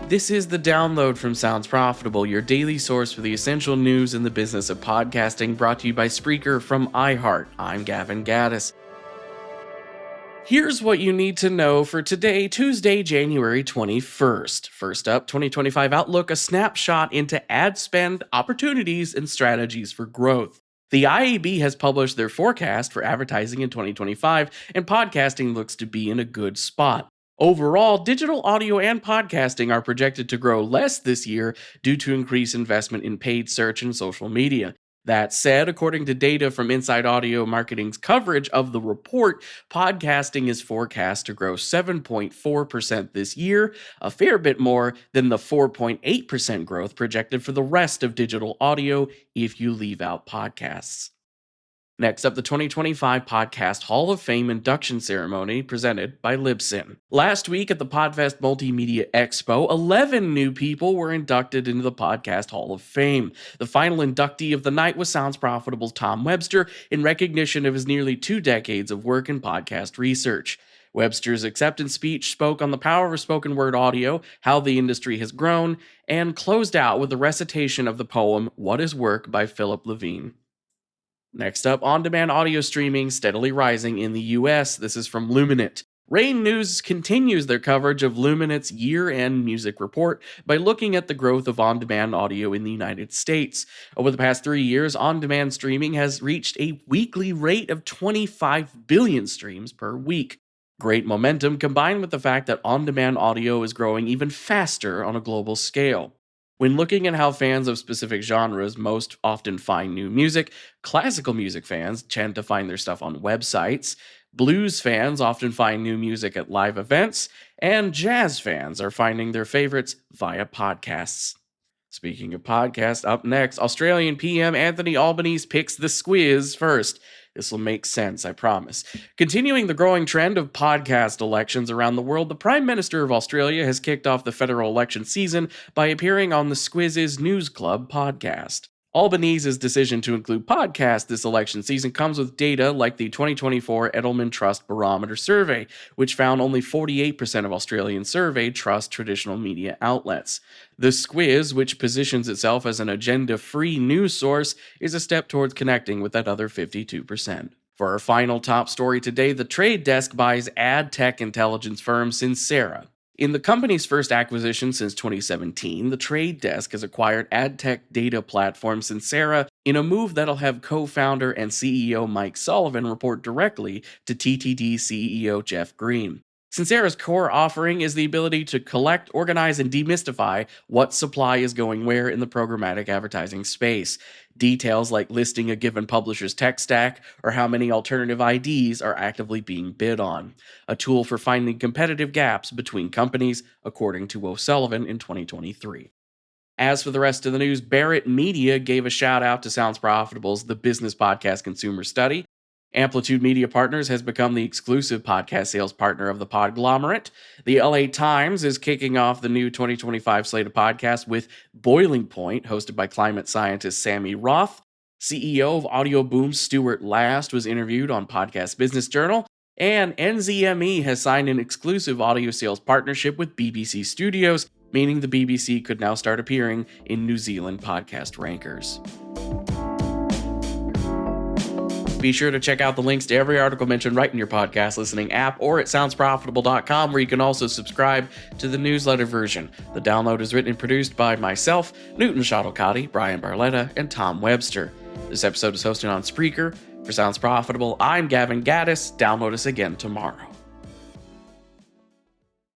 This is the download from Sounds Profitable, your daily source for the essential news in the business of podcasting, brought to you by Spreaker from iHeart. I'm Gavin Gaddis. Here's what you need to know for today, Tuesday, January 21st. First up, 2025 Outlook, a snapshot into ad spend, opportunities, and strategies for growth. The IAB has published their forecast for advertising in 2025, and podcasting looks to be in a good spot. Overall, digital audio and podcasting are projected to grow less this year due to increased investment in paid search and social media. That said, according to data from Inside Audio Marketing's coverage of the report, podcasting is forecast to grow 7.4% this year, a fair bit more than the 4.8% growth projected for the rest of digital audio if you leave out podcasts. Next up, the 2025 Podcast Hall of Fame induction ceremony presented by Libsyn. Last week at the Podfest Multimedia Expo, 11 new people were inducted into the Podcast Hall of Fame. The final inductee of the night was Sounds Profitable's Tom Webster, in recognition of his nearly 2 decades of work in podcast research. Webster's acceptance speech spoke on the power of spoken word audio, how the industry has grown, and closed out with a recitation of the poem What is Work by Philip Levine. Next up, on-demand audio streaming steadily rising in the US. This is from Luminate. Rain News continues their coverage of Luminate's year-end music report by looking at the growth of on-demand audio in the United States. Over the past 3 years, on-demand streaming has reached a weekly rate of 25 billion streams per week. Great momentum combined with the fact that on-demand audio is growing even faster on a global scale. When looking at how fans of specific genres most often find new music, classical music fans tend to find their stuff on websites, blues fans often find new music at live events, and jazz fans are finding their favorites via podcasts. Speaking of podcasts, up next, Australian PM Anthony Albanese picks the Squiz first. This will make sense, I promise. Continuing the growing trend of podcast elections around the world, the Prime Minister of Australia has kicked off the federal election season by appearing on the Squiz's News Club podcast. Albanese's decision to include podcasts this election season comes with data like the 2024 Edelman Trust Barometer survey, which found only 48% of Australians surveyed trust traditional media outlets. The Squiz, which positions itself as an agenda-free news source, is a step towards connecting with that other 52%. For our final top story today, the Trade Desk buys ad tech intelligence firm Sincera. In the company's first acquisition since 2017, the Trade Desk has acquired ad tech data platform Sincera in a move that'll have co-founder and CEO Mike Sullivan report directly to TTD CEO Jeff Green. Sincera's core offering is the ability to collect, organize, and demystify what supply is going where in the programmatic advertising space. Details like listing a given publisher's tech stack or how many alternative IDs are actively being bid on. A tool for finding competitive gaps between companies, according to O'Sullivan in 2023. As for the rest of the news, Barrett Media gave a shout out to Sounds Profitable's The Business Podcast Consumer Study. Amplitude Media Partners has become the exclusive podcast sales partner of the Podglomerate. The LA Times is kicking off the new 2025 slate of podcasts with Boiling Point, hosted by climate scientist Sammy Roth. CEO of Audio Boom's Stuart Last was interviewed on Podcast Business Journal. And NZME has signed an exclusive audio sales partnership with BBC Studios, meaning the BBC could now start appearing in New Zealand podcast rankers. Be sure to check out the links to every article mentioned right in your podcast listening app or at soundsprofitable.com, where you can also subscribe to the newsletter version. The download is written and produced by myself, Newton Shottelcotti, Brian Barletta, and Tom Webster. This episode is hosted on Spreaker. For Sounds Profitable, I'm Gavin Gaddis. Download us again tomorrow.